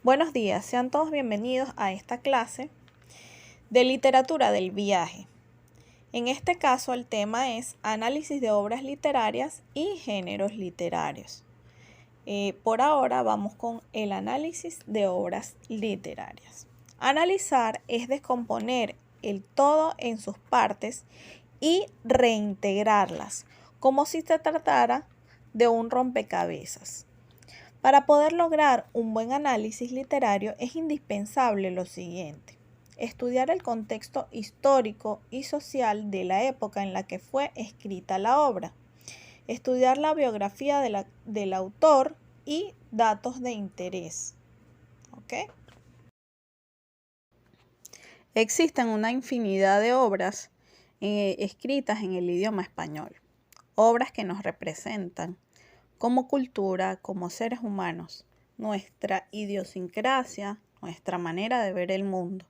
Buenos días, sean todos bienvenidos a esta clase de literatura del viaje. En este caso el tema es análisis de obras literarias y géneros literarios. Por ahora vamos con el análisis de obras literarias. Analizar es descomponer el todo en sus partes y reintegrarlas, como si se tratara de un rompecabezas. Para poder lograr un buen análisis literario es indispensable lo siguiente: estudiar el contexto histórico y social de la época en la que fue escrita la obra, estudiar la biografía del autor y datos de interés. ¿Ok? Existen una infinidad de obras escritas en el idioma español, obras que nos representan como cultura, como seres humanos, nuestra idiosincrasia, nuestra manera de ver el mundo.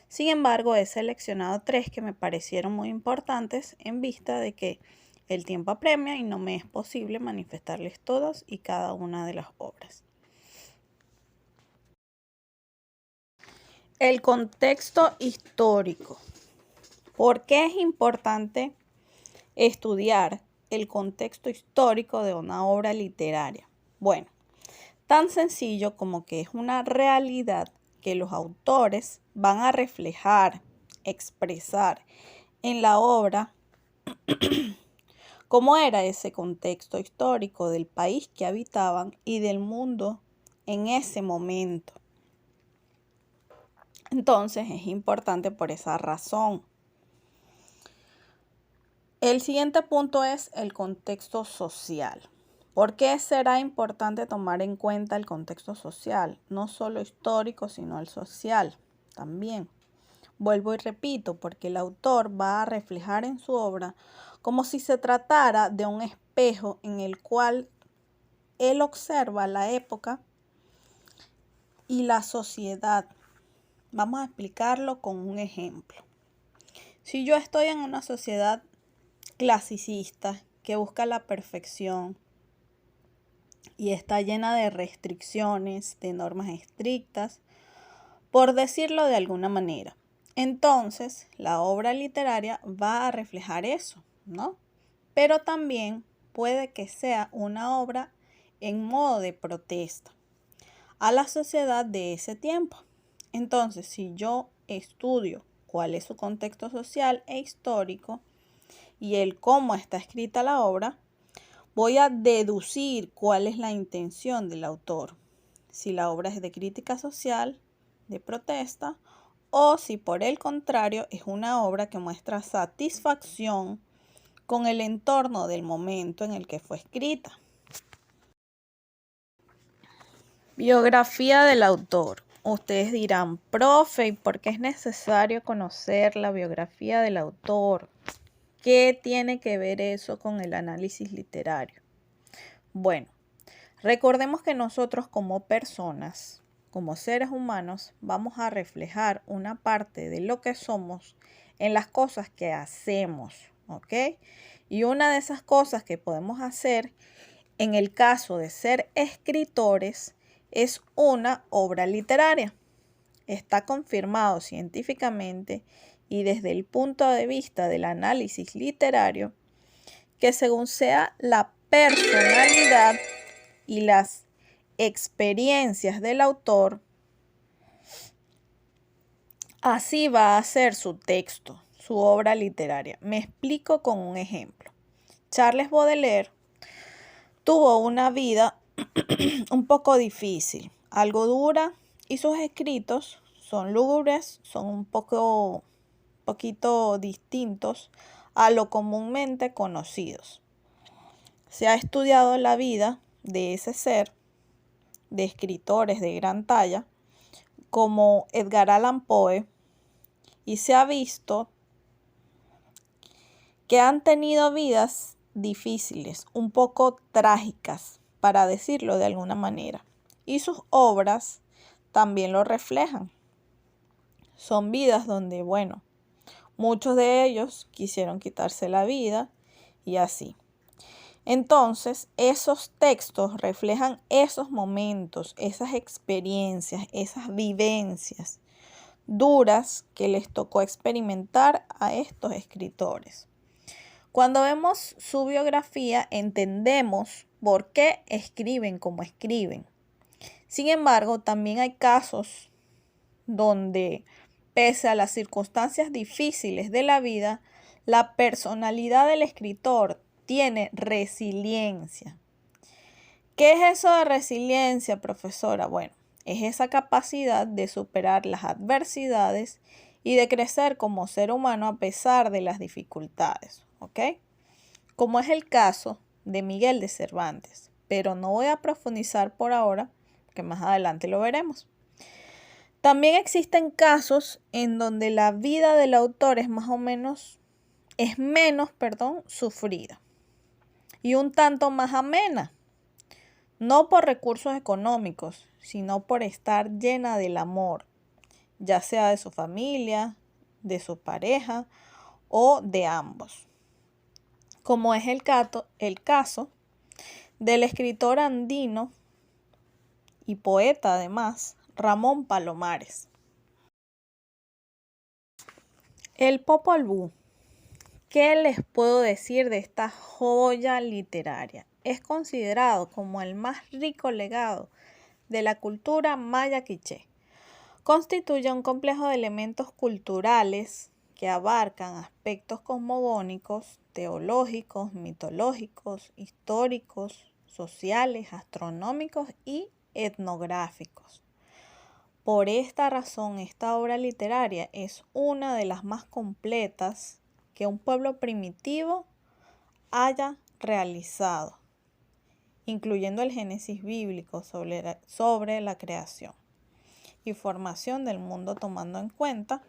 Sin embargo, he seleccionado 3 que me parecieron muy importantes en vista de que el tiempo apremia y no me es posible manifestarles todas y cada una de las obras. El contexto histórico. ¿Por qué es importante estudiar el contexto histórico de una obra literaria? Bueno, tan sencillo como que es una realidad que los autores van a reflejar, expresar en la obra cómo era ese contexto histórico del país que habitaban y del mundo en ese momento. Entonces es importante por esa razón. El siguiente punto es el contexto social. ¿Por qué será importante tomar en cuenta el contexto social? No solo histórico, sino el social también. Vuelvo y repito, porque el autor va a reflejar en su obra como si se tratara de un espejo en el cual él observa la época y la sociedad. Vamos a explicarlo con un ejemplo. Si yo estoy en una sociedad clasicista que busca la perfección y está llena de restricciones, de normas estrictas, por decirlo de alguna manera, entonces la obra literaria va a reflejar eso, ¿no? Pero también puede que sea una obra en modo de protesta a la sociedad de ese tiempo. Entonces, si yo estudio cuál es su contexto social e histórico y el cómo está escrita la obra, voy a deducir cuál es la intención del autor. Si la obra es de crítica social, de protesta, o si por el contrario es una obra que muestra satisfacción con el entorno del momento en el que fue escrita. Biografía del autor. Ustedes dirán, profe, ¿y por qué es necesario conocer la biografía del autor? ¿Qué tiene que ver eso con el análisis literario? Bueno, recordemos que nosotros como personas, como seres humanos, vamos a reflejar una parte de lo que somos en las cosas que hacemos, ¿ok? Y una de esas cosas que podemos hacer en el caso de ser escritores es una obra literaria. Está confirmado científicamente y desde el punto de vista del análisis literario que según sea la personalidad y las experiencias del autor, así va a ser su texto, su obra literaria. Me explico con un ejemplo. Charles Baudelaire tuvo una vida un poco difícil, algo dura, y sus escritos son lúgubres, son un poquito distintos a lo comúnmente conocidos. Se ha estudiado la vida de ese ser, de escritores de gran talla, como Edgar Allan Poe, y se ha visto que han tenido vidas difíciles, un poco trágicas, para decirlo de alguna manera. Y sus obras también lo reflejan. Son vidas donde, bueno, muchos de ellos quisieron quitarse la vida y así. Entonces, esos textos reflejan esos momentos, esas experiencias, esas vivencias duras que les tocó experimentar a estos escritores. Cuando vemos su biografía, entendemos por qué escriben como escriben. Sin embargo, también hay casos donde, pese a las circunstancias difíciles de la vida, la personalidad del escritor tiene resiliencia. ¿Qué es eso de resiliencia, profesora? Bueno, es esa capacidad de superar las adversidades y de crecer como ser humano a pesar de las dificultades, ¿ok? Como es el caso de Miguel de Cervantes, pero no voy a profundizar por ahora, que más adelante lo veremos. También existen casos en donde la vida del autor es menos sufrida y un tanto más amena, no por recursos económicos, sino por estar llena del amor, ya sea de su familia, de su pareja o de ambos. Como es el caso del escritor andino y poeta además, Ramón Palomares. El Popol Vuh. ¿Qué les puedo decir de esta joya literaria? Es considerado como el más rico legado de la cultura maya quiché. Constituye un complejo de elementos culturales que abarcan aspectos cosmogónicos, teológicos, mitológicos, históricos, sociales, astronómicos y etnográficos. Por esta razón, esta obra literaria es una de las más completas que un pueblo primitivo haya realizado, incluyendo el Génesis bíblico sobre la creación y formación del mundo, tomando en cuenta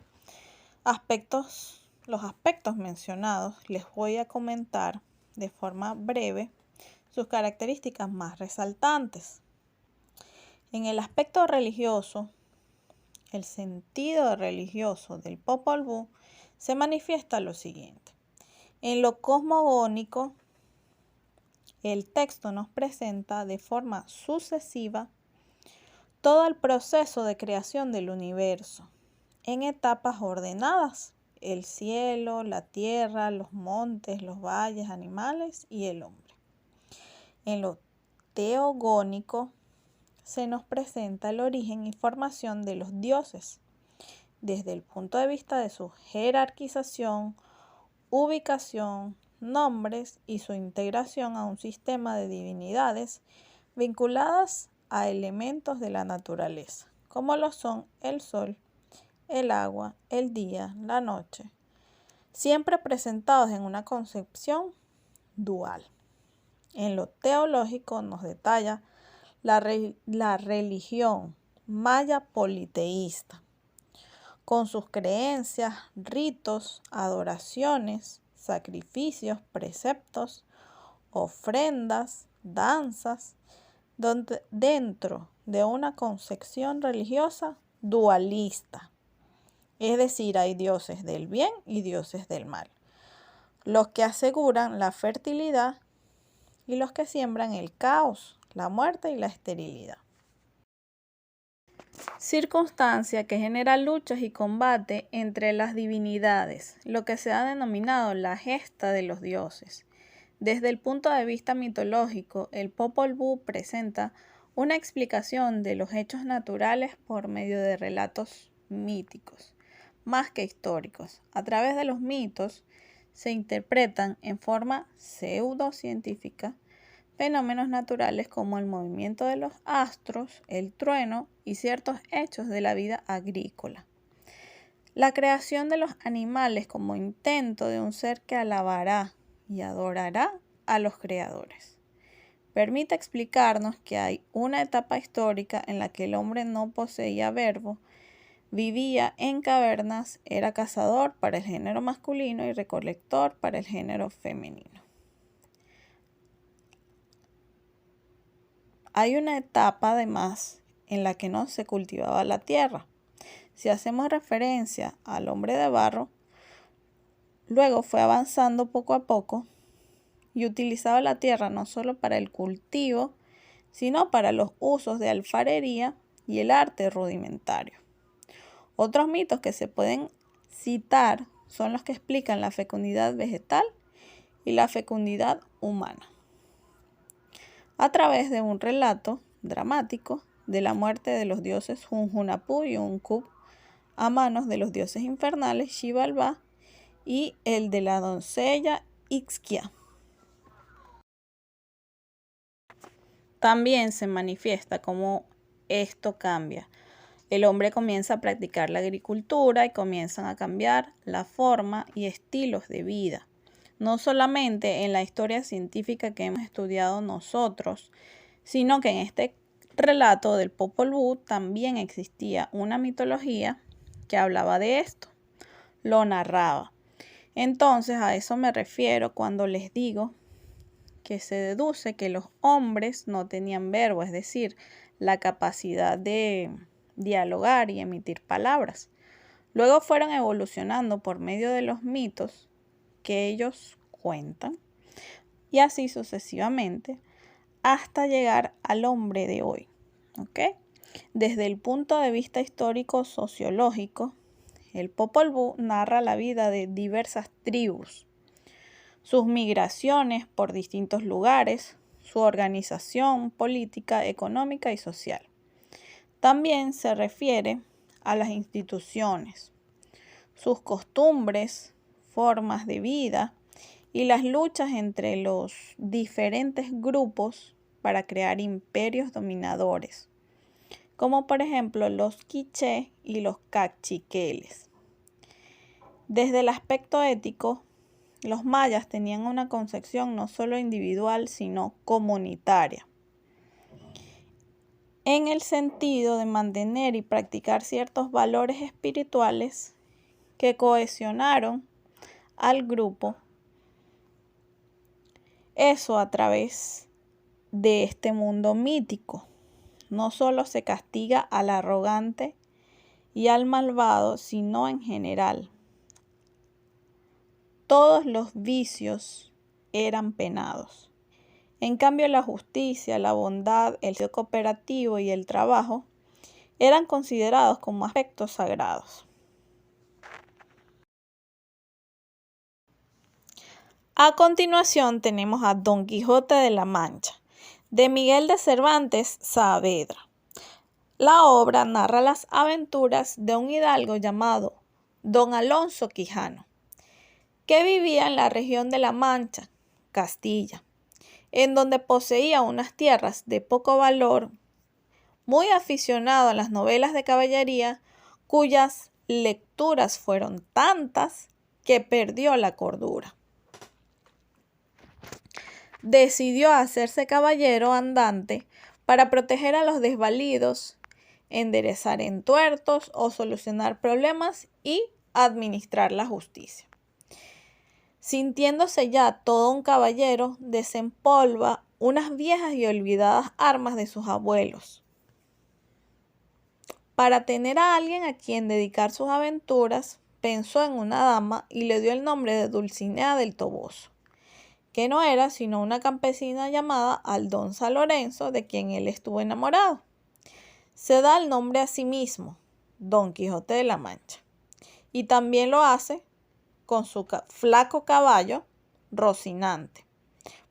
los aspectos mencionados. Les voy a comentar de forma breve sus características más resaltantes. En el aspecto religioso, el sentido religioso del Popol Vuh se manifiesta lo siguiente. En lo cosmogónico, el texto nos presenta de forma sucesiva todo el proceso de creación del universo, en etapas ordenadas: el cielo, la tierra, los montes, los valles, animales y el hombre. En lo teogónico se nos presenta el origen y formación de los dioses, desde el punto de vista de su jerarquización, ubicación, nombres y su integración a un sistema de divinidades vinculadas a elementos de la naturaleza, como lo son el sol, el agua, el día, la noche, siempre presentados en una concepción dual. En lo teológico nos detalla la religión maya politeísta, con sus creencias, ritos, adoraciones, sacrificios, preceptos, ofrendas, danzas, dentro de una concepción religiosa dualista. Es decir, hay dioses del bien y dioses del mal, los que aseguran la fertilidad y los que siembran el caos, la muerte y la esterilidad. Circunstancia que genera luchas y combate entre las divinidades, lo que se ha denominado la gesta de los dioses. Desde el punto de vista mitológico, el Popol Vuh presenta una explicación de los hechos naturales por medio de relatos míticos, más que históricos. A través de los mitos se interpretan en forma pseudocientífica fenómenos naturales como el movimiento de los astros, el trueno y ciertos hechos de la vida agrícola. La creación de los animales como intento de un ser que alabará y adorará a los creadores. Permite explicarnos que hay una etapa histórica en la que el hombre no poseía verbo, vivía en cavernas, era cazador para el género masculino y recolector para el género femenino. Hay una etapa además en la que no se cultivaba la tierra. Si hacemos referencia al hombre de barro, luego fue avanzando poco a poco y utilizaba la tierra no solo para el cultivo, sino para los usos de alfarería y el arte rudimentario. Otros mitos que se pueden citar son los que explican la fecundidad vegetal y la fecundidad humana, a través de un relato dramático de la muerte de los dioses Junjunapú y Unkub a manos de los dioses infernales Xibalbá y el de la doncella Ixquia. También se manifiesta cómo esto cambia. El hombre comienza a practicar la agricultura y comienzan a cambiar la forma y estilos de vida. No solamente en la historia científica que hemos estudiado nosotros, sino que en este relato del Popol Vuh también existía una mitología que hablaba de esto, lo narraba. Entonces a eso me refiero cuando les digo que se deduce que los hombres no tenían verbo, es decir, la capacidad de dialogar y emitir palabras. Luego fueron evolucionando por medio de los mitos que ellos cuentan y así sucesivamente hasta llegar al hombre de hoy. ¿Ok? Desde el punto de vista histórico-sociológico, el Popol Vuh narra la vida de diversas tribus, sus migraciones por distintos lugares, su organización política, económica y social. También se refiere a las instituciones, sus costumbres, formas de vida y las luchas entre los diferentes grupos para crear imperios dominadores, como por ejemplo los quiché y los cachiqueles. Desde el aspecto ético, los mayas tenían una concepción no solo individual, sino comunitaria, en el sentido de mantener y practicar ciertos valores espirituales que cohesionaron al grupo. Eso a través de este mundo mítico. No solo se castiga al arrogante y al malvado, sino en general. Todos los vicios eran penados. En cambio, la justicia, la bondad, el ser cooperativo y el trabajo eran considerados como aspectos sagrados. A continuación tenemos a Don Quijote de la Mancha, de Miguel de Cervantes Saavedra. La obra narra las aventuras de un hidalgo llamado Don Alonso Quijano, que vivía en la región de La Mancha, Castilla, en donde poseía unas tierras de poco valor, muy aficionado a las novelas de caballería, cuyas lecturas fueron tantas que perdió la cordura. Decidió hacerse caballero andante para proteger a los desvalidos, enderezar entuertos o solucionar problemas y administrar la justicia. Sintiéndose ya todo un caballero, desempolva unas viejas y olvidadas armas de sus abuelos, para tener a alguien a quien dedicar sus aventuras, pensó en una dama y le dio el nombre de Dulcinea del Toboso, que no era sino una campesina llamada Aldonza Lorenzo, de quien él estuvo enamorado. Se da el nombre a sí mismo, Don Quijote de la Mancha, y también lo hace con su flaco caballo, Rocinante.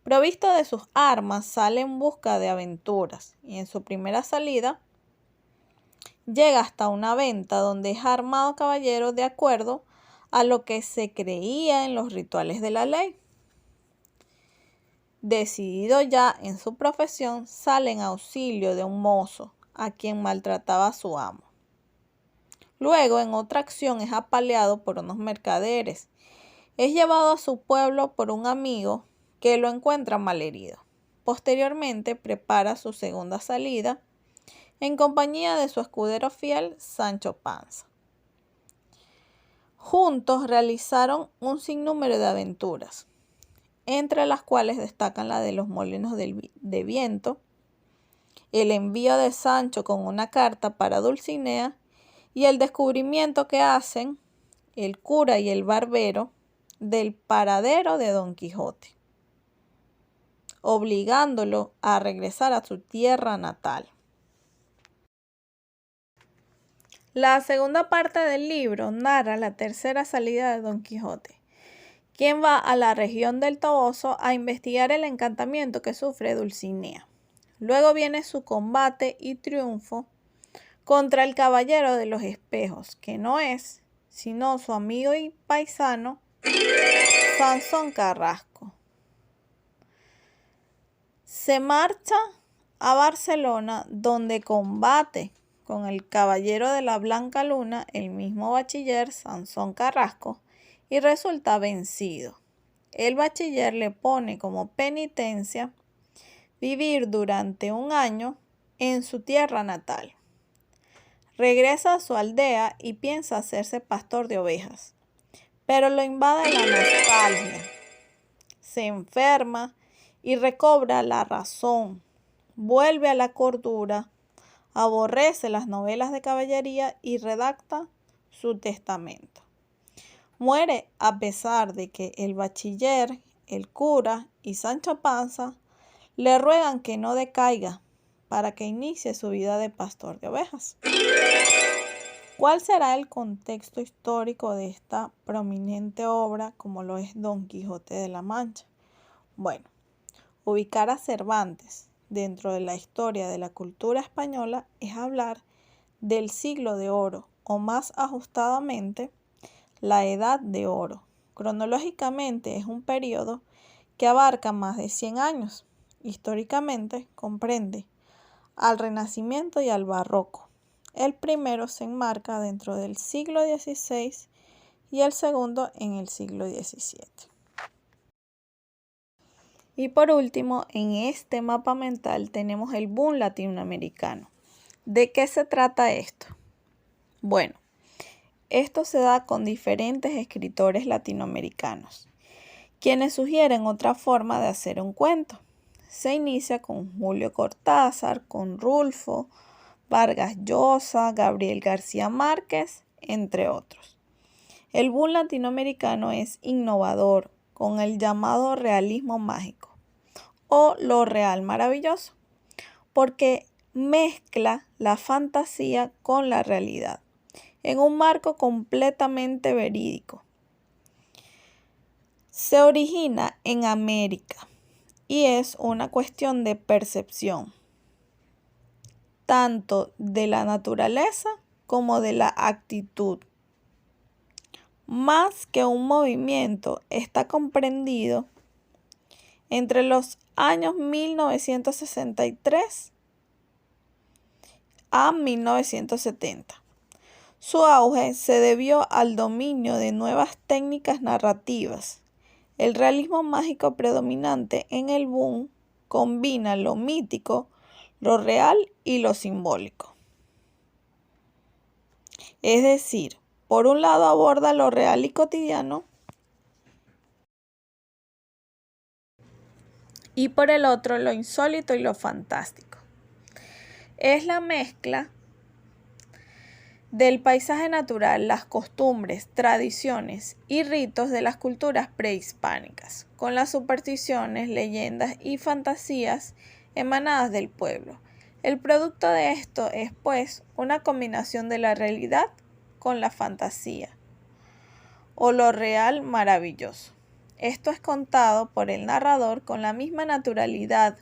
Provisto de sus armas, sale en busca de aventuras y en su primera salida llega hasta una venta donde es armado caballero de acuerdo a lo que se creía en los rituales de la ley. Decidido ya en su profesión, sale en auxilio de un mozo a quien maltrataba a su amo. Luego, en otra acción, es apaleado por unos mercaderes. Es llevado a su pueblo por un amigo que lo encuentra malherido. Posteriormente, prepara su segunda salida en compañía de su escudero fiel, Sancho Panza. Juntos realizaron un sinnúmero de aventuras, entre las cuales destacan la de los molinos de viento, el envío de Sancho con una carta para Dulcinea y el descubrimiento que hacen el cura y el barbero del paradero de Don Quijote. obligándolo a regresar a su tierra natal. La segunda parte del libro narra la tercera salida de Don Quijote, quien va a la región del Toboso a investigar el encantamiento que sufre Dulcinea. Luego viene su combate y triunfo contra el Caballero de los Espejos, que no es sino su amigo y paisano Sansón Carrasco. Se marcha a Barcelona, donde combate con el Caballero de la Blanca Luna, el mismo bachiller Sansón Carrasco, y resulta vencido. El bachiller le pone como penitencia vivir durante un año en su tierra natal. Regresa a su aldea y piensa hacerse pastor de ovejas, pero lo invade la nostalgia. Se enferma y recobra la razón, vuelve a la cordura, aborrece las novelas de caballería y redacta su testamento. Muere a pesar de que el bachiller, el cura y Sancho Panza le ruegan que no decaiga para que inicie su vida de pastor de ovejas. ¿Cuál será el contexto histórico de esta prominente obra como lo es Don Quijote de la Mancha? Bueno, ubicar a Cervantes dentro de la historia de la cultura española es hablar del siglo de oro, o más ajustadamente, la Edad de Oro. Cronológicamente es un periodo que abarca más de 100 años. Históricamente comprende al Renacimiento y al Barroco. El primero se enmarca dentro del siglo XVI y el segundo en el siglo XVII. Y por último, en este mapa mental tenemos el boom latinoamericano. ¿De qué se trata esto? Bueno, esto se da con diferentes escritores latinoamericanos, quienes sugieren otra forma de hacer un cuento. Se inicia con Julio Cortázar, con Rulfo, Vargas Llosa, Gabriel García Márquez, entre otros. El boom latinoamericano es innovador, con el llamado realismo mágico o lo real maravilloso, porque mezcla la fantasía con la realidad en un marco completamente verídico. Se origina en América y es una cuestión de percepción, tanto de la naturaleza como de la actitud. Más que un movimiento, está comprendido entre los años 1963 a 1970. Su auge se debió al dominio de nuevas técnicas narrativas. El realismo mágico predominante en el boom combina lo mítico, lo real y lo simbólico. Es decir, por un lado aborda lo real y cotidiano y por el otro lo insólito y lo fantástico. Es la mezcla del paisaje natural, las costumbres, tradiciones y ritos de las culturas prehispánicas, con las supersticiones, leyendas y fantasías emanadas del pueblo. El producto de esto es, pues, una combinación de la realidad con la fantasía, o lo real maravilloso. Esto es contado por el narrador con la misma naturalidad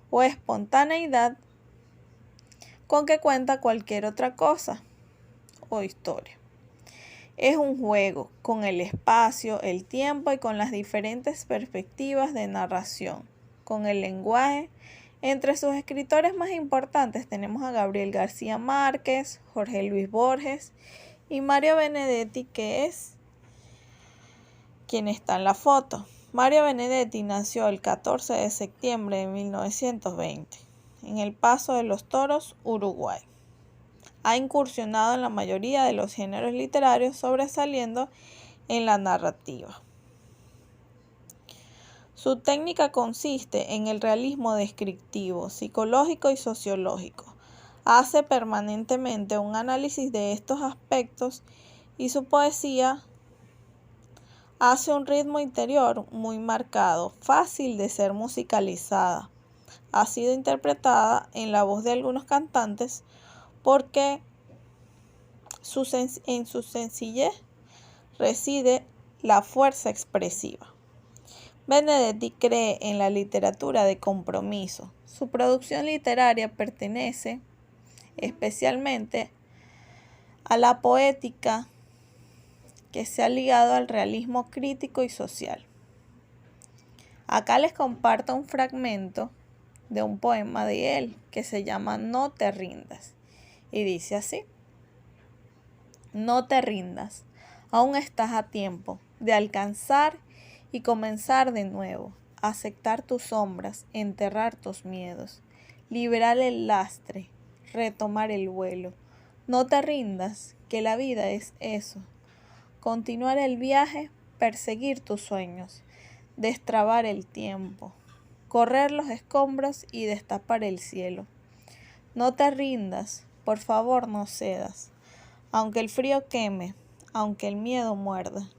o espontaneidad con que cuenta cualquier otra cosa o historia. Es un juego con el espacio, el tiempo y con las diferentes perspectivas de narración, con el lenguaje. Entre sus escritores más importantes tenemos a Gabriel García Márquez, Jorge Luis Borges y Mario Benedetti, que es quien está en la foto. Mario Benedetti nació el 14 de septiembre de 1920 en El Paso de los Toros, Uruguay. Ha incursionado en la mayoría de los géneros literarios, sobresaliendo en la narrativa. Su técnica consiste en el realismo descriptivo, psicológico y sociológico. Hace permanentemente un análisis de estos aspectos y su poesía hace un ritmo interior muy marcado, fácil de ser musicalizada. Ha sido interpretada en la voz de algunos cantantes porque en su sencillez reside la fuerza expresiva. Benedetti cree en la literatura de compromiso. Su producción literaria pertenece especialmente a la poética que se ha ligado al realismo crítico y social. Acá les comparto un fragmento de un poema de él que se llama No te rindas y dice así: no te rindas, aún estás a tiempo de alcanzar y comenzar de nuevo, aceptar tus sombras, enterrar tus miedos, liberar el lastre, retomar el vuelo. No te rindas, que la vida es eso. Continuar el viaje, perseguir tus sueños, destrabar el tiempo, correr los escombros y destapar el cielo. No te rindas, por favor no cedas, aunque el frío queme, aunque el miedo muerda,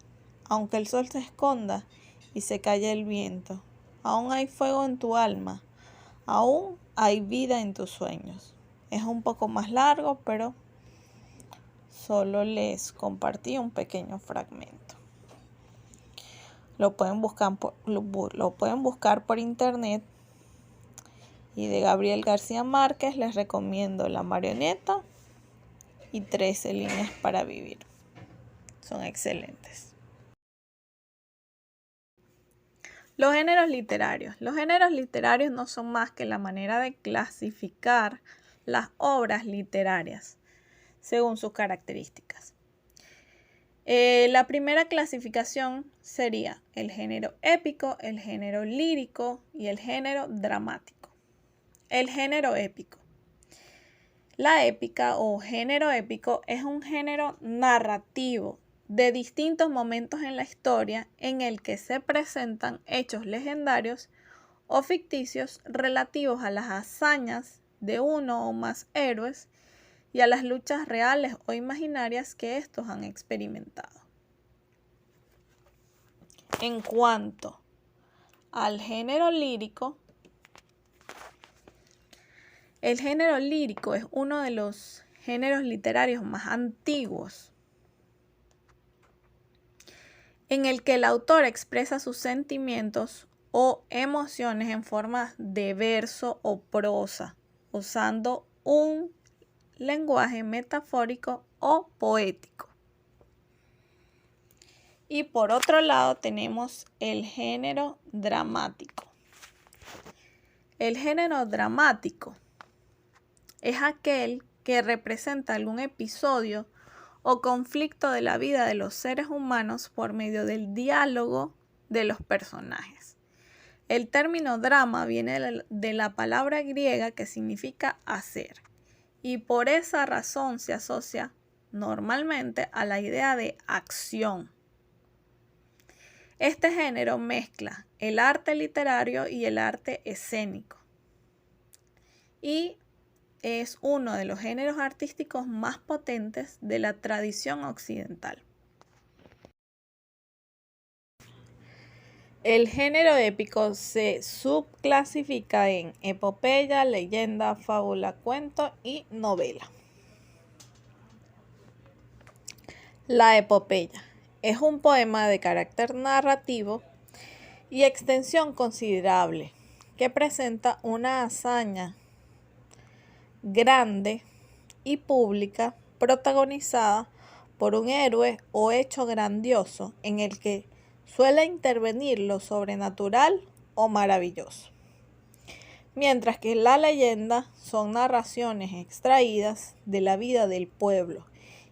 aunque el sol se esconda y se calle el viento, aún hay fuego en tu alma, aún hay vida en tus sueños. Es un poco más largo, pero solo les compartí un pequeño fragmento. Lo pueden buscar por internet. Y de Gabriel García Márquez les recomiendo La marioneta y 13 líneas para vivir. Son excelentes. Los géneros literarios. Los géneros literarios no son más que la manera de clasificar las obras literarias según sus características. La primera clasificación sería el género épico, el género lírico y el género dramático. El género épico. La épica o género épico es un género narrativo de distintos momentos en la historia en el que se presentan hechos legendarios o ficticios relativos a las hazañas de uno o más héroes y a las luchas reales o imaginarias que estos han experimentado. En cuanto al género lírico, el género lírico es uno de los géneros literarios más antiguos, en el que el autor expresa sus sentimientos o emociones en forma de verso o prosa, usando un lenguaje metafórico o poético. Y por otro lado tenemos el género dramático. El género dramático es aquel que representa algún episodio o conflicto de la vida de los seres humanos por medio del diálogo de los personajes. El término drama viene de la palabra griega que significa hacer, y por esa razón se asocia normalmente a la idea de acción. Este género mezcla el arte literario y el arte escénico, y es uno de los géneros artísticos más potentes de la tradición occidental. El género épico se subclasifica en epopeya, leyenda, fábula, cuento y novela. La epopeya es un poema de carácter narrativo y extensión considerable que presenta una hazaña grande y pública protagonizada por un héroe o hecho grandioso en el que suele intervenir lo sobrenatural o maravilloso. Mientras que la leyenda son narraciones extraídas de la vida del pueblo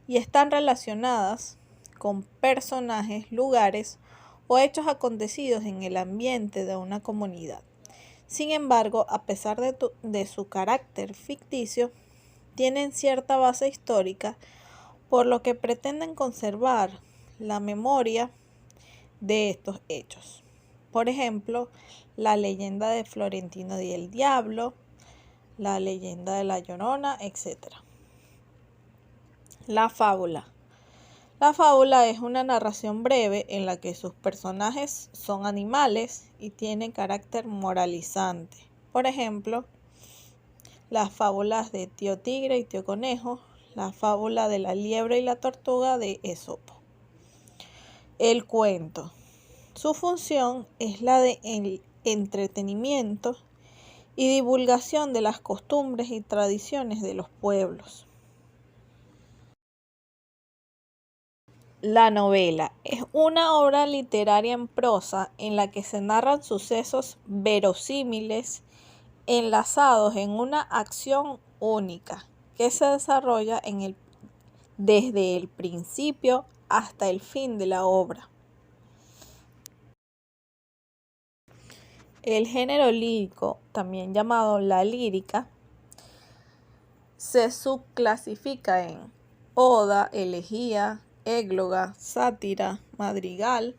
y están relacionadas con personajes, lugares o hechos acontecidos en el ambiente de una comunidad. Sin embargo, a pesar de su carácter ficticio, tienen cierta base histórica, por lo que pretenden conservar la memoria de estos hechos. Por ejemplo, la leyenda de Florentino y el Diablo, la leyenda de La Llorona, etc. La fábula. La fábula es una narración breve en la que sus personajes son animales y tienen carácter moralizante. Por ejemplo, las fábulas de Tío Tigre y Tío Conejo, la fábula de la liebre y la tortuga de Esopo. El cuento. Su función es la de entretenimiento y divulgación de las costumbres y tradiciones de los pueblos. La novela es una obra literaria en prosa en la que se narran sucesos verosímiles enlazados en una acción única que se desarrolla desde el principio hasta el fin de la obra. El género lírico, también llamado la lírica, se subclasifica en oda, elegía, égloga, sátira, madrigal,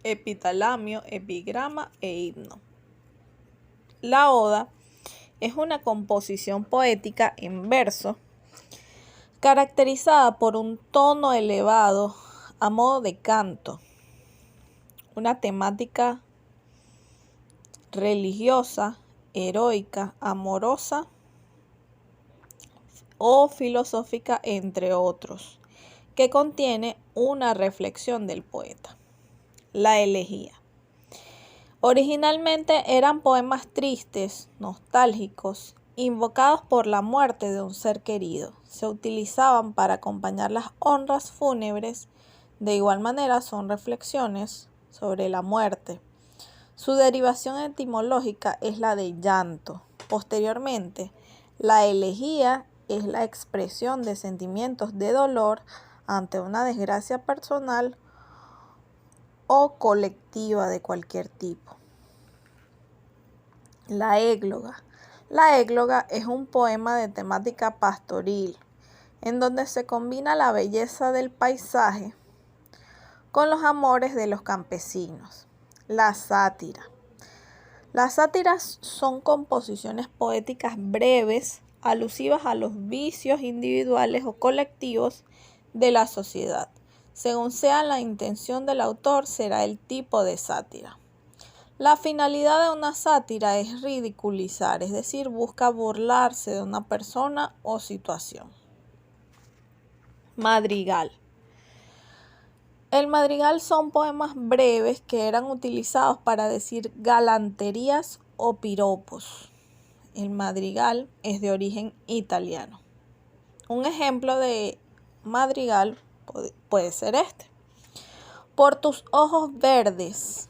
epitalamio, epigrama e himno. La oda es una composición poética en verso caracterizada por un tono elevado a modo de canto, una temática religiosa, heroica, amorosa o filosófica, entre otros, que contiene una reflexión del poeta. La elegía. Originalmente eran poemas tristes, nostálgicos, invocados por la muerte de un ser querido. Se utilizaban para acompañar las honras fúnebres. De igual manera son reflexiones sobre la muerte. Su derivación etimológica es la de llanto. Posteriormente, la elegía es la expresión de sentimientos de dolor ante una desgracia personal o colectiva de cualquier tipo. La égloga. La égloga es un poema de temática pastoril, en donde se combina la belleza del paisaje con los amores de los campesinos. La sátira. Las sátiras son composiciones poéticas breves, alusivas a los vicios individuales o colectivos de la sociedad. Según sea la intención del autor, será el tipo de sátira. La finalidad de una sátira es ridiculizar, es decir, busca burlarse de una persona o situación. Madrigal. El madrigal son poemas breves que eran utilizados para decir galanterías o piropos. El madrigal es de origen italiano. Un ejemplo de madrigal puede ser este. Por tus ojos verdes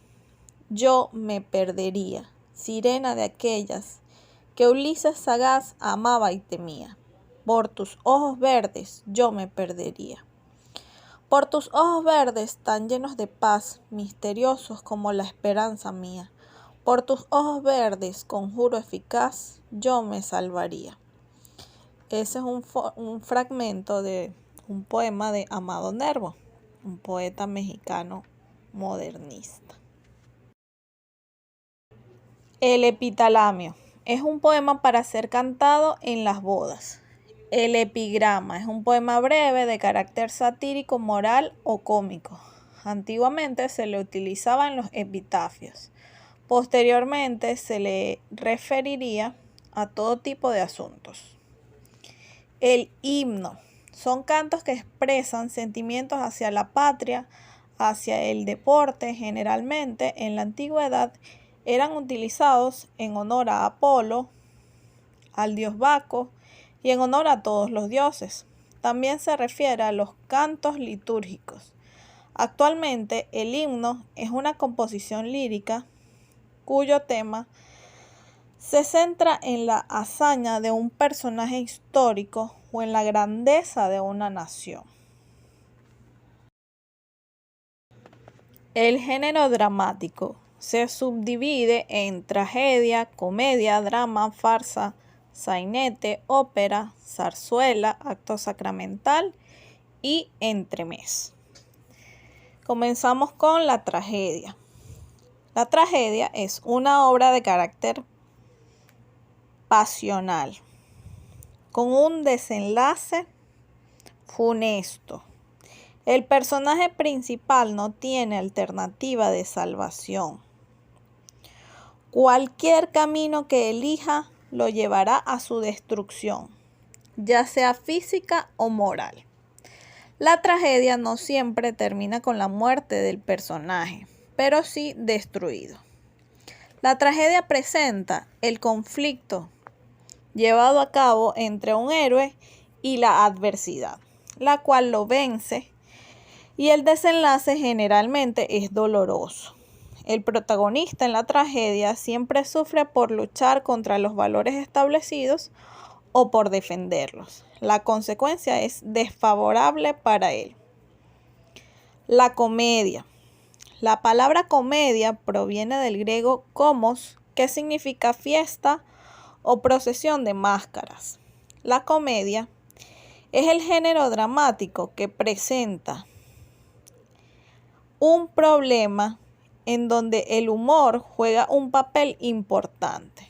yo me perdería, sirena de aquellas que Ulises sagaz amaba y temía. Por tus ojos verdes yo me perdería. Por tus ojos verdes tan llenos de paz, misteriosos como la esperanza mía. Por tus ojos verdes, conjuro eficaz, yo me salvaría. Ese es un fragmento de un poema de Amado Nervo, un poeta mexicano modernista. El epitalamio es un poema para ser cantado en las bodas. El epigrama es un poema breve de carácter satírico, moral o cómico. Antiguamente se le utilizaba en los epitafios. Posteriormente se le referiría a todo tipo de asuntos. El himno son cantos que expresan sentimientos hacia la patria, hacia el deporte. Generalmente en la antigüedad eran utilizados en honor a Apolo, al dios Baco y en honor a todos los dioses. También se refiere a los cantos litúrgicos. Actualmente el himno es una composición lírica cuyo tema se centra en la hazaña de un personaje histórico o en la grandeza de una nación. El género dramático se subdivide en tragedia, comedia, drama, farsa, sainete, ópera, zarzuela, acto sacramental y entremés. Comenzamos con la tragedia. La tragedia es una obra de carácter pasional, con un desenlace funesto. El personaje principal no tiene alternativa de salvación. Cualquier camino que elija lo llevará a su destrucción, ya sea física o moral. La tragedia no siempre termina con la muerte del personaje, pero sí destruido. La tragedia presenta el conflicto llevado a cabo entre un héroe y la adversidad, la cual lo vence, y el desenlace generalmente es doloroso. El protagonista en la tragedia siempre sufre por luchar contra los valores establecidos o por defenderlos. La consecuencia es desfavorable para él. La comedia. La palabra comedia proviene del griego komos, que significa fiesta o procesión de máscaras. La comedia es el género dramático que presenta un problema en donde el humor juega un papel importante.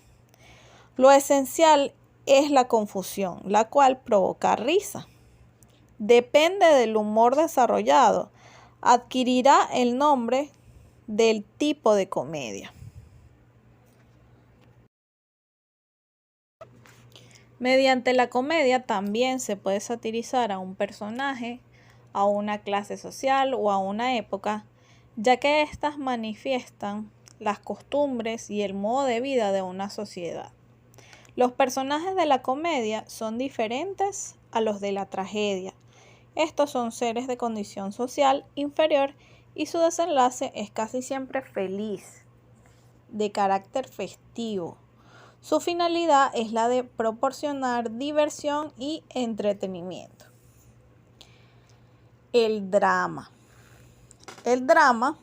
Lo esencial es la confusión, la cual provoca risa. Depende del humor desarrollado, adquirirá el nombre del tipo de comedia. Mediante la comedia también se puede satirizar a un personaje, a una clase social o a una época, ya que éstas manifiestan las costumbres y el modo de vida de una sociedad. Los personajes de la comedia son diferentes a los de la tragedia. Estos son seres de condición social inferior y su desenlace es casi siempre feliz, de carácter festivo. Su finalidad es la de proporcionar diversión y entretenimiento. El drama. El drama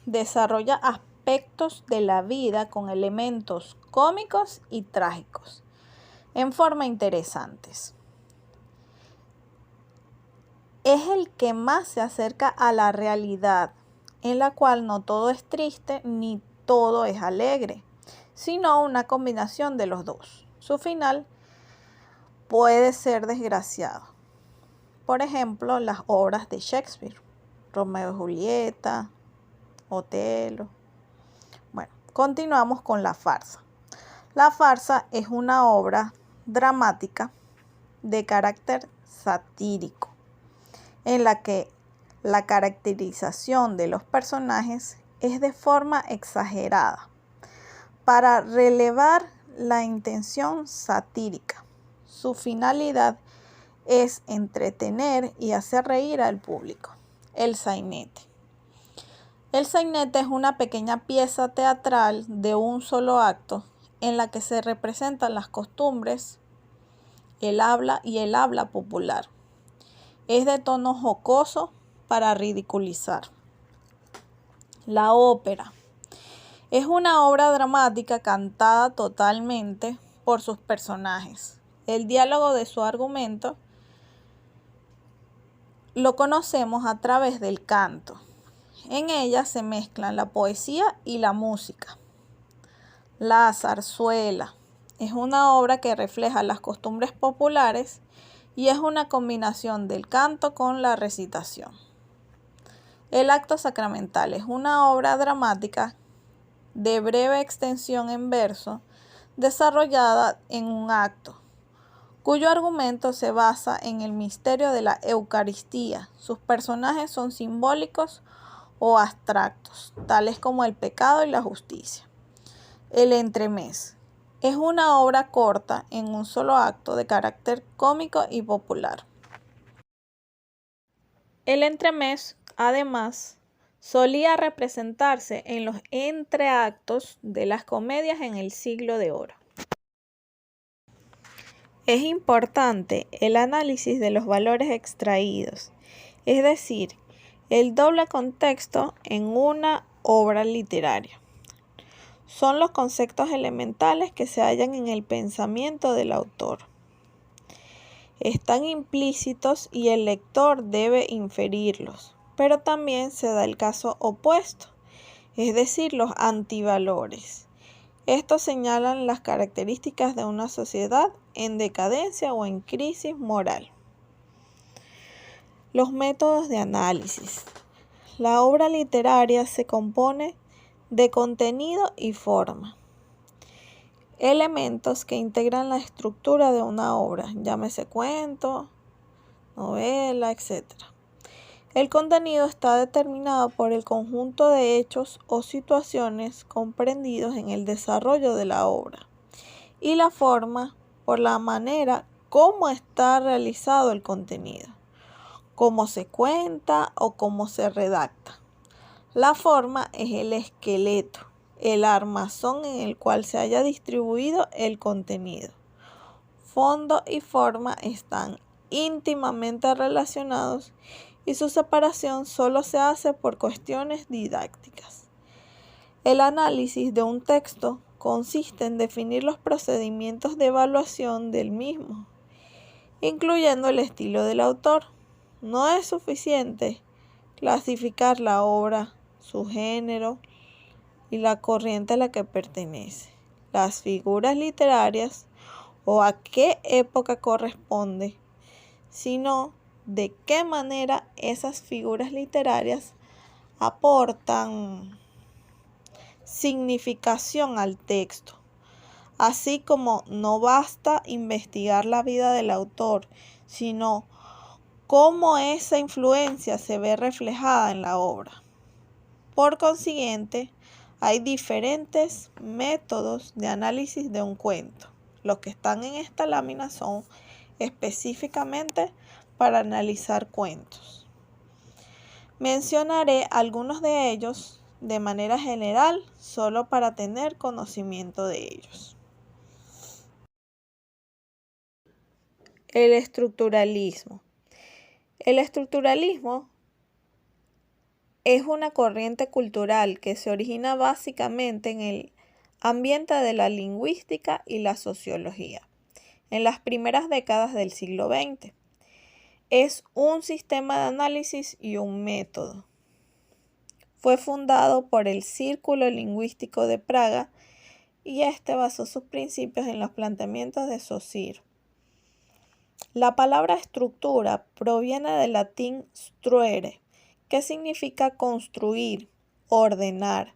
desarrolla aspectos de la vida con elementos cómicos y trágicos en forma interesantes. Es el que más se acerca a la realidad, en la cual no todo es triste ni todo es alegre, sino una combinación de los dos. Su final puede ser desgraciado. Por ejemplo, las obras de Shakespeare, Romeo y Julieta, Otelo. Bueno, continuamos con la farsa. La farsa es una obra dramática de carácter satírico, en la que la caracterización de los personajes es de forma exagerada para relevar la intención satírica. Su finalidad es entretener y hacer reír al público. El sainete. El sainete es una pequeña pieza teatral de un solo acto en la que se representan las costumbres, el habla y el habla popular. Es de tono jocoso para ridiculizar. La ópera. Es una obra dramática cantada totalmente por sus personajes. El diálogo de su argumento lo conocemos a través del canto. En ella se mezclan la poesía y la música. La zarzuela es una obra que refleja las costumbres populares y es una combinación del canto con la recitación. El acto sacramental es una obra dramática de breve extensión en verso, desarrollada en un acto, cuyo argumento se basa en el misterio de la Eucaristía. Sus personajes son simbólicos o abstractos, tales como el pecado y la justicia. El entremés es una obra corta en un solo acto de carácter cómico y popular. El entremés, además, solía representarse en los entreactos de las comedias en el Siglo de Oro. Es importante el análisis de los valores extraídos, es decir, el doble contexto en una obra literaria. Son los conceptos elementales que se hallan en el pensamiento del autor. Están implícitos y el lector debe inferirlos, pero también se da el caso opuesto, es decir, los antivalores. Estos señalan las características de una sociedad en decadencia o en crisis moral. Los métodos de análisis. La obra literaria se compone de contenido y forma, elementos que integran la estructura de una obra, llámese cuento, novela, etc. El contenido está determinado por el conjunto de hechos o situaciones comprendidos en el desarrollo de la obra, y la forma por la manera como está realizado el contenido, cómo se cuenta o cómo se redacta. La forma es el esqueleto, el armazón en el cual se haya distribuido el contenido. Fondo y forma están íntimamente relacionados y su separación solo se hace por cuestiones didácticas. El análisis de un texto consiste en definir los procedimientos de evaluación del mismo, incluyendo el estilo del autor. No es suficiente clasificar la obra, su género y la corriente a la que pertenece, las figuras literarias o a qué época corresponde, sino de qué manera esas figuras literarias aportan significación al texto. Así como no basta investigar la vida del autor, sino cómo esa influencia se ve reflejada en la obra. Por consiguiente, hay diferentes métodos de análisis de un cuento. Los que están en esta lámina son específicamente para analizar cuentos. Mencionaré algunos de ellos de manera general, solo para tener conocimiento de ellos. El estructuralismo. El estructuralismo es una corriente cultural que se origina básicamente en el ambiente de la lingüística y la sociología, en las primeras décadas del siglo XX. Es un sistema de análisis y un método. Fue fundado por el Círculo Lingüístico de Praga y este basó sus principios en los planteamientos de Saussure. La palabra estructura proviene del latín struere, que significa construir, ordenar.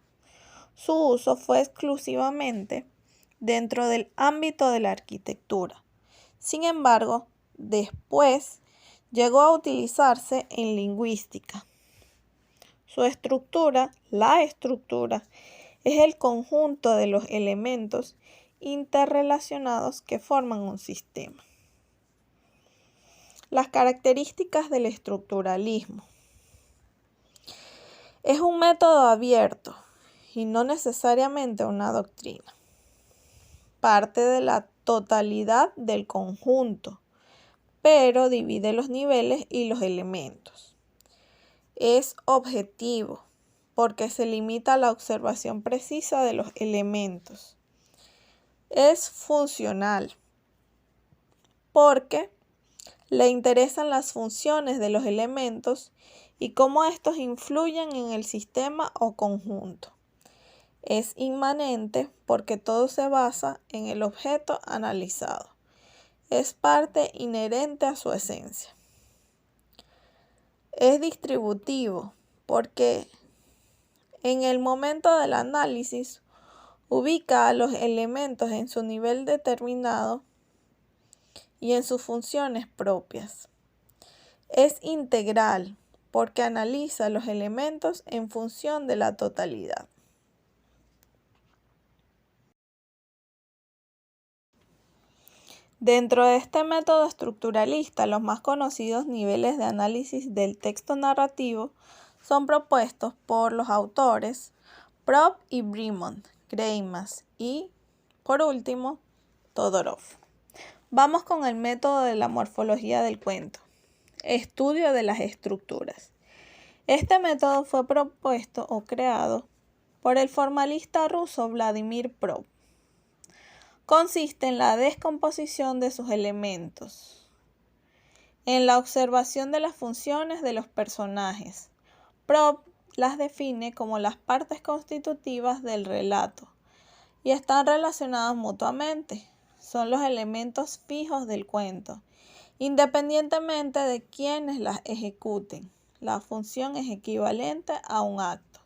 Su uso fue exclusivamente dentro del ámbito de la arquitectura. Sin embargo, después llegó a utilizarse en lingüística. Su estructura, la estructura, es el conjunto de los elementos interrelacionados que forman un sistema. Las características del estructuralismo. Es un método abierto y no necesariamente una doctrina. Parte de la totalidad del conjunto, pero divide los niveles y los elementos. Es objetivo porque se limita a la observación precisa de los elementos. Es funcional porque le interesan las funciones de los elementos y cómo estos influyen en el sistema o conjunto. Es inmanente porque todo se basa en el objeto analizado. Es parte inherente a su esencia. Es distributivo porque en el momento del análisis ubica a los elementos en su nivel determinado y en sus funciones propias. Es integral porque analiza los elementos en función de la totalidad. Dentro de este método estructuralista, los más conocidos niveles de análisis del texto narrativo son propuestos por los autores Propp y Bremont, Greimas y, por último, Todorov. Vamos con el método de la morfología del cuento. Estudio de las estructuras. Este método fue propuesto o creado por el formalista ruso Vladimir Propp. Consiste en la descomposición de sus elementos, en la observación de las funciones de los personajes. Propp las define como las partes constitutivas del relato y están relacionadas mutuamente. Son los elementos fijos del cuento independientemente de quienes las ejecuten. La función es equivalente a un acto.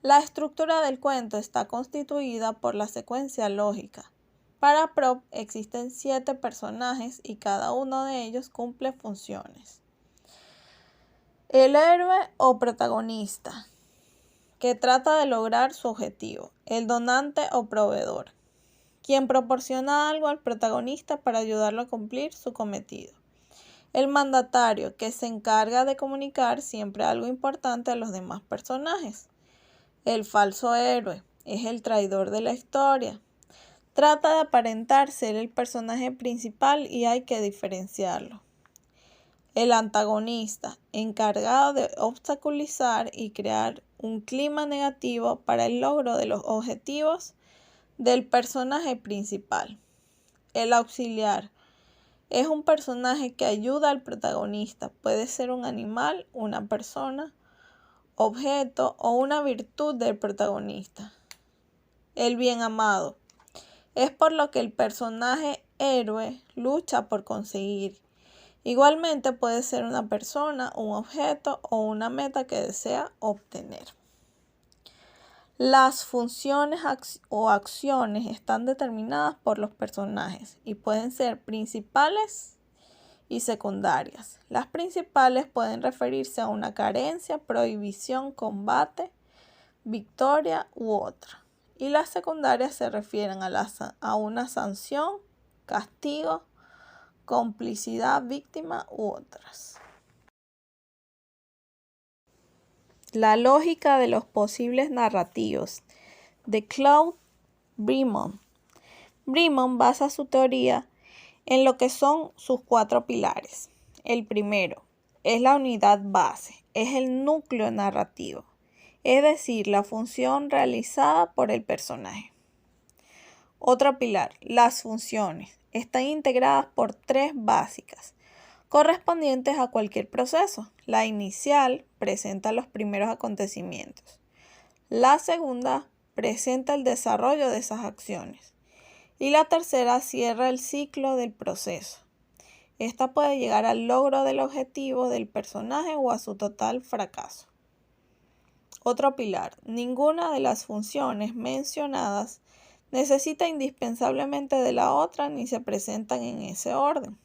La estructura del cuento está constituida por la secuencia lógica. Para Propp existen 7 personajes y cada uno de ellos cumple funciones. El héroe o protagonista, que trata de lograr su objetivo. El donante o proveedor, quien proporciona algo al protagonista para ayudarlo a cumplir su cometido. El mandatario, que se encarga de comunicar siempre algo importante a los demás personajes. El falso héroe es el traidor de la historia. Trata de aparentar ser el personaje principal y hay que diferenciarlo. El antagonista, encargado de obstaculizar y crear un clima negativo para el logro de los objetivos del personaje principal. El auxiliar es un personaje que ayuda al protagonista. Puede ser un animal, una persona, objeto o una virtud del protagonista. El bien amado es por lo que el personaje héroe lucha por conseguir. Igualmente puede ser una persona, un objeto o una meta que desea obtener. Las funciones o acciones están determinadas por los personajes y pueden ser principales y secundarias. Las principales pueden referirse a una carencia, prohibición, combate, victoria u otra. Y las secundarias se refieren a una sanción, castigo, complicidad, víctima u otras. La lógica de los posibles narrativos de Claude Bremond. Bremond basa su teoría en lo que son sus 4 pilares. El primero es la unidad base, es el núcleo narrativo, es decir, la función realizada por el personaje. Otro pilar, las funciones, están integradas por 3 básicas, correspondientes a cualquier proceso. La inicial presenta los primeros acontecimientos. La segunda presenta el desarrollo de esas acciones. Y la tercera cierra el ciclo del proceso. Esta puede llegar al logro del objetivo del personaje o a su total fracaso. Otro pilar, ninguna de las funciones mencionadas necesita indispensablemente de la otra ni se presentan en ese orden.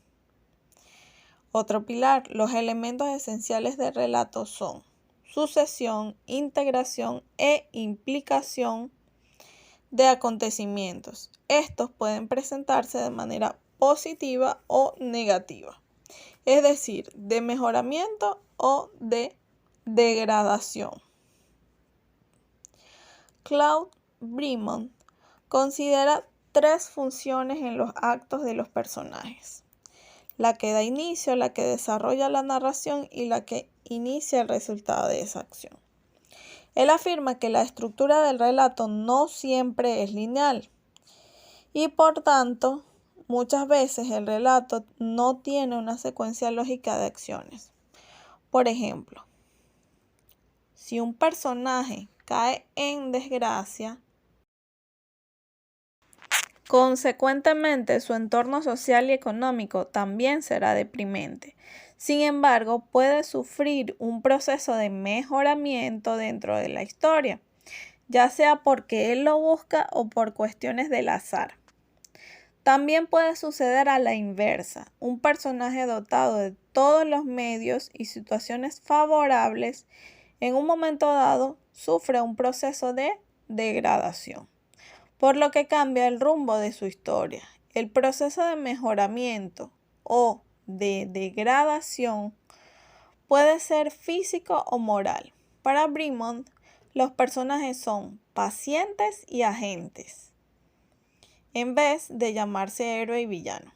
Otro pilar, los elementos esenciales del relato son sucesión, integración e implicación de acontecimientos. Estos pueden presentarse de manera positiva o negativa, es decir, de mejoramiento o de degradación. Claude Bremond considera 3 funciones en los actos de los personajes: la que da inicio, la que desarrolla la narración y la que inicia el resultado de esa acción. Él afirma que la estructura del relato no siempre es lineal y por tanto muchas veces el relato no tiene una secuencia lógica de acciones. Por ejemplo, si un personaje cae en desgracia, consecuentemente su entorno social y económico también será deprimente. Sin embargo, puede sufrir un proceso de mejoramiento dentro de la historia, ya sea porque él lo busca o por cuestiones del azar. También puede suceder a la inversa. Un personaje dotado de todos los medios y situaciones favorables, en un momento dado, sufre un proceso de degradación, por lo que cambia el rumbo de su historia. El proceso de mejoramiento o de degradación puede ser físico o moral. Para Bremond, los personajes son pacientes y agentes, en vez de llamarse héroe y villano.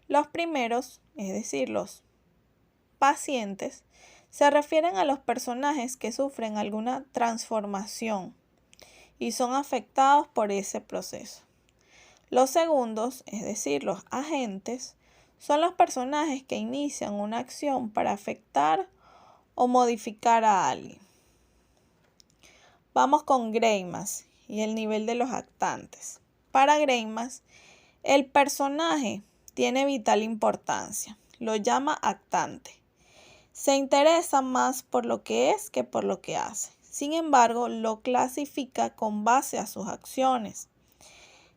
Los primeros, es decir, los pacientes, se refieren a los personajes que sufren alguna transformación y son afectados por ese proceso. Los segundos, es decir, los agentes, son los personajes que inician una acción para afectar o modificar a alguien. Vamos con Greimas y el nivel de los actantes. Para Greimas, el personaje tiene vital importancia. lo llama actante. Se interesa más por lo que es que por lo que hace. Sin embargo, lo clasifica con base a sus acciones.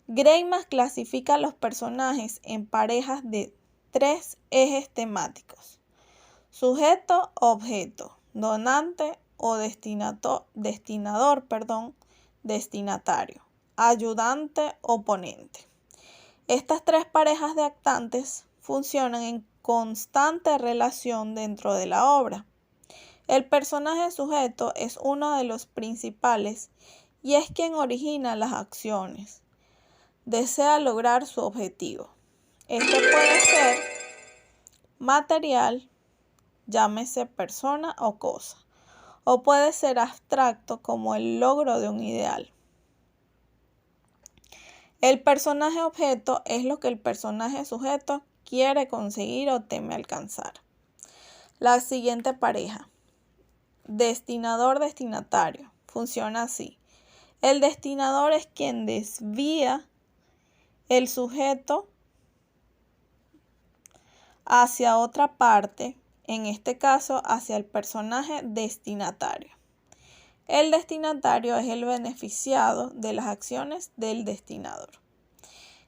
Greimas clasifica a los personajes en parejas de 3 ejes temáticos: sujeto, objeto, donante o destinador, destinatario, ayudante, oponente. Estas 3 parejas de actantes funcionan en constante relación dentro de la obra. El personaje sujeto es uno de los principales y es quien origina las acciones. Desea lograr su objetivo. Este puede ser material, llámese persona o cosa, o puede ser abstracto como el logro de un ideal. El personaje objeto es lo que el personaje sujeto quiere conseguir o teme alcanzar. La siguiente pareja, destinador-destinatario, funciona así. El destinador es quien desvía el sujeto hacia otra parte, en este caso hacia el personaje destinatario. El destinatario es el beneficiado de las acciones del destinador.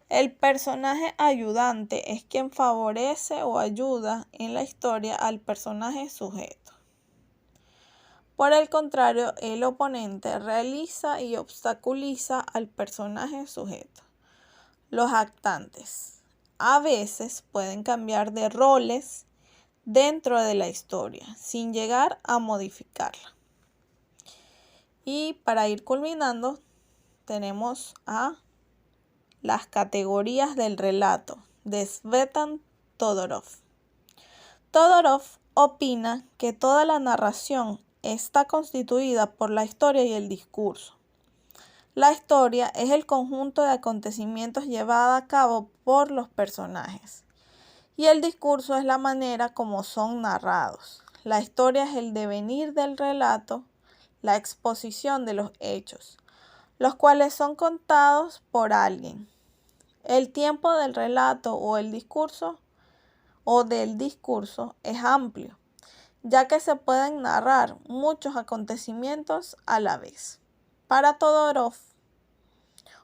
El personaje ayudante es quien favorece o ayuda en la historia al personaje sujeto. Por el contrario, el oponente realiza y obstaculiza al personaje sujeto. Los actantes a veces pueden cambiar de roles dentro de la historia sin llegar a modificarla. Y para ir culminando, tenemos a las categorías del relato de Svetan Todorov. Todorov opina que toda la narración está constituida por la historia y el discurso. La historia es el conjunto de acontecimientos llevada a cabo por los personajes y el discurso es la manera como son narrados. La historia es el devenir del relato, la exposición de los hechos, los cuales son contados por alguien. El tiempo del relato o del discurso es amplio, ya que se pueden narrar muchos acontecimientos a la vez. Para Todorov,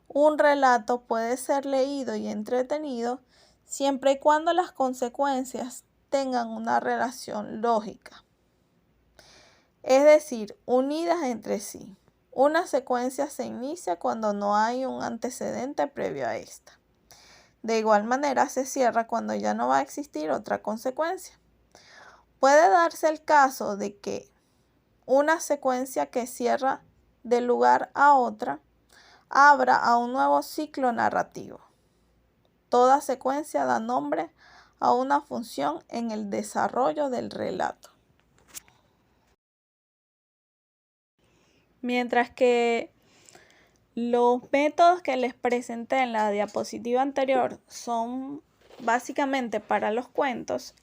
un relato puede ser leído y entretenido siempre y cuando las consecuencias tengan una relación lógica, es decir, unidas entre sí. Una secuencia se inicia cuando no hay un antecedente previo a esta. De igual manera se cierra cuando ya no va a existir otra consecuencia. Puede darse el caso de que una secuencia que cierra de lugar a otra abra a un nuevo ciclo narrativo. Toda secuencia da nombre a una función en el desarrollo del relato. Mientras que los métodos que les presenté en la diapositiva anterior son básicamente para los cuentos,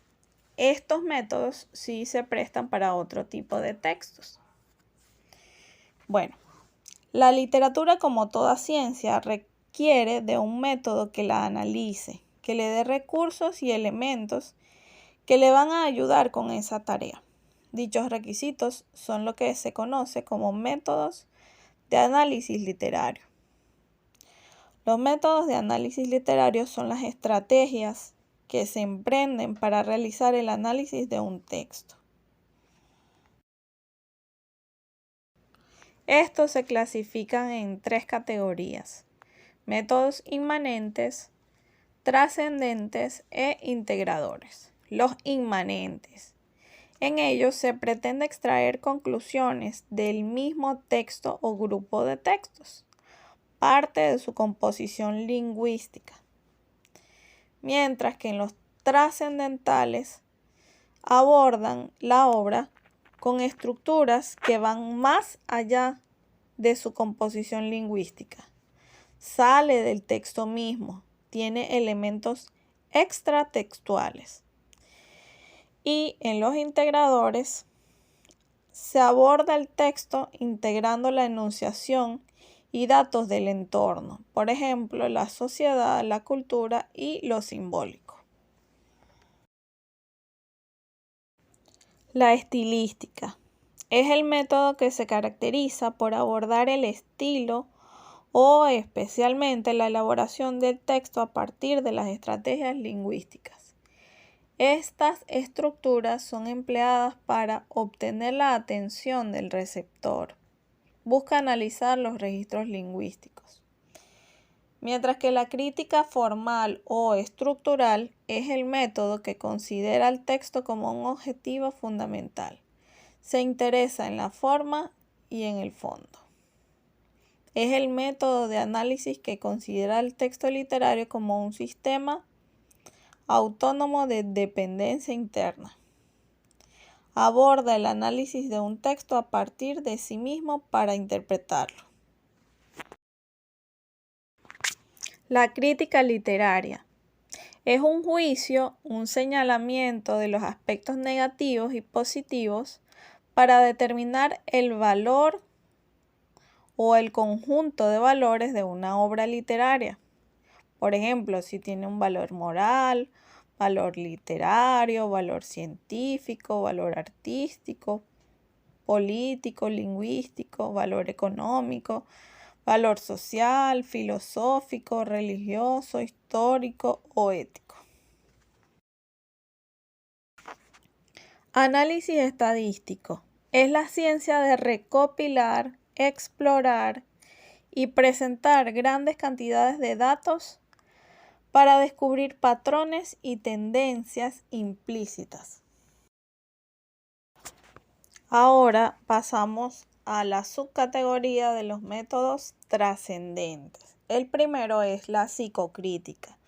estos métodos sí se prestan para otro tipo de textos. Bueno, la literatura, como toda ciencia, requiere de un método que la analice, que le dé recursos y elementos que le van a ayudar con esa tarea. Dichos requisitos son lo que se conoce como métodos de análisis literario. Los métodos de análisis literario son las estrategias que se emprenden para realizar el análisis de un texto. Estos se clasifican en 3 categorías: métodos inmanentes, trascendentes e integradores. Los inmanentes. En ellos se pretende extraer conclusiones del mismo texto o grupo de textos, parte de su composición lingüística. Mientras que en los trascendentales abordan la obra con estructuras que van más allá de su composición lingüística. Sale del texto mismo, tiene elementos extratextuales. Y en los integradores se aborda el texto integrando la enunciación y datos del entorno, por ejemplo, la sociedad, la cultura y lo simbólico. La estilística es el método que se caracteriza por abordar el estilo o especialmente la elaboración del texto a partir de las estrategias lingüísticas. Estas estructuras son empleadas para obtener la atención del receptor. Busca analizar los registros lingüísticos. Mientras que la crítica formal o estructural es el método que considera el texto como un objetivo fundamental. Se interesa en la forma y en el fondo. Es el método de análisis que considera el texto literario como un sistema autónomo de dependencia interna. Aborda el análisis de un texto a partir de sí mismo para interpretarlo. La crítica literaria es un juicio, un señalamiento de los aspectos negativos y positivos para determinar el valor o el conjunto de valores de una obra literaria. Por ejemplo, si tiene un valor moral, valor literario, valor científico, valor artístico, político, lingüístico, valor económico, valor social, filosófico, religioso, histórico o ético. Análisis estadístico es la ciencia de recopilar, explorar y presentar grandes cantidades de datos para descubrir patrones y tendencias implícitas. Ahora pasamos a la subcategoría de los métodos trascendentes. El primero es la psicocrítica.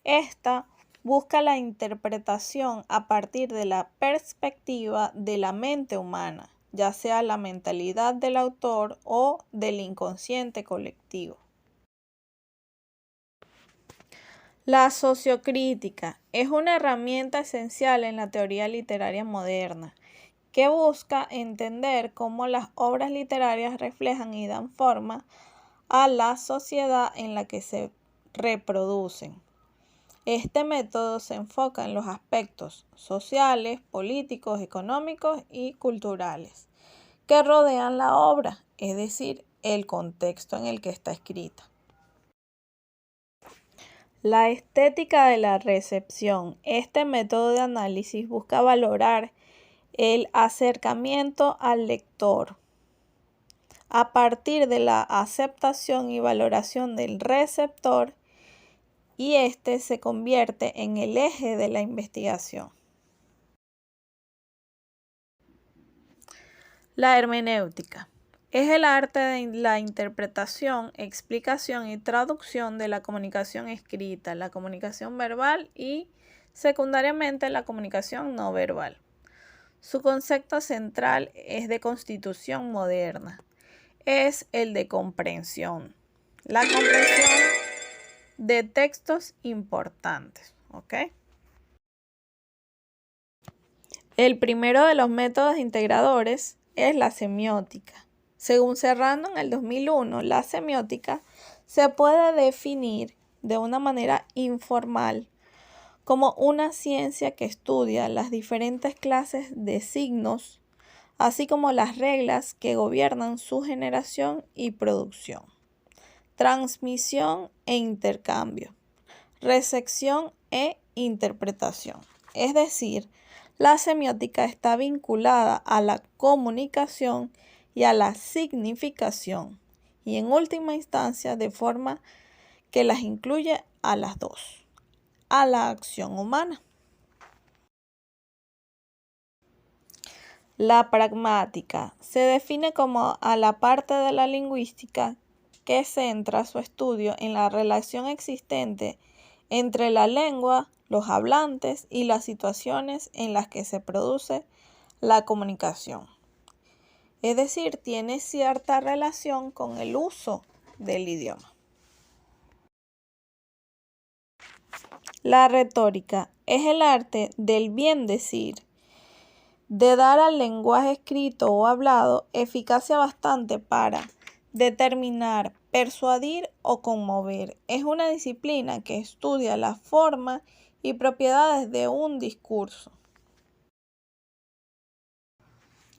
Esta busca la interpretación a partir de la perspectiva de la mente humana, ya sea la mentalidad del autor o del inconsciente colectivo. La sociocrítica es una herramienta esencial en la teoría literaria moderna, que busca entender cómo las obras literarias reflejan y dan forma a la sociedad en la que se reproducen. Este método se enfoca en los aspectos sociales, políticos, económicos y culturales que rodean la obra, es decir, el contexto en el que está escrita. La estética de la recepción. Este método de análisis busca valorar el acercamiento al lector a partir de la aceptación y valoración del receptor, y este se convierte en el eje de la investigación. La hermenéutica es el arte de la interpretación, explicación y traducción de la comunicación escrita, la comunicación verbal y, secundariamente, la comunicación no verbal. Su concepto central es de constitución moderna. Es el de comprensión. La comprensión de textos importantes. ¿Ok? El primero de los métodos integradores es la semiótica. Según Serrano en el 2001, la semiótica se puede definir de una manera informal como una ciencia que estudia las diferentes clases de signos, así como las reglas que gobiernan su generación y producción, transmisión e intercambio, recepción e interpretación. Es decir, la semiótica está vinculada a la comunicación y a la significación, y en última instancia de forma que las incluye a las dos, a la acción humana. La pragmática se define como a la parte de la lingüística que centra su estudio en la relación existente entre la lengua, los hablantes y las situaciones en las que se produce la comunicación. Es decir, tiene cierta relación con el uso del idioma. La retórica es el arte del bien decir, de dar al lenguaje escrito o hablado eficacia bastante para determinar, persuadir o conmover. Es una disciplina que estudia la forma y propiedades de un discurso.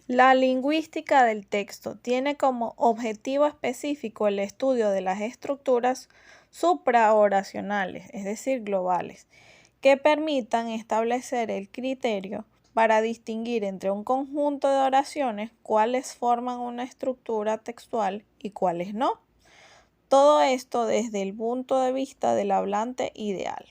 La lingüística del texto tiene como objetivo específico el estudio de las estructuras supraoracionales, es decir, globales, que permitan establecer el criterio para distinguir entre un conjunto de oraciones cuáles forman una estructura textual y cuáles no. Todo esto desde el punto de vista del hablante ideal.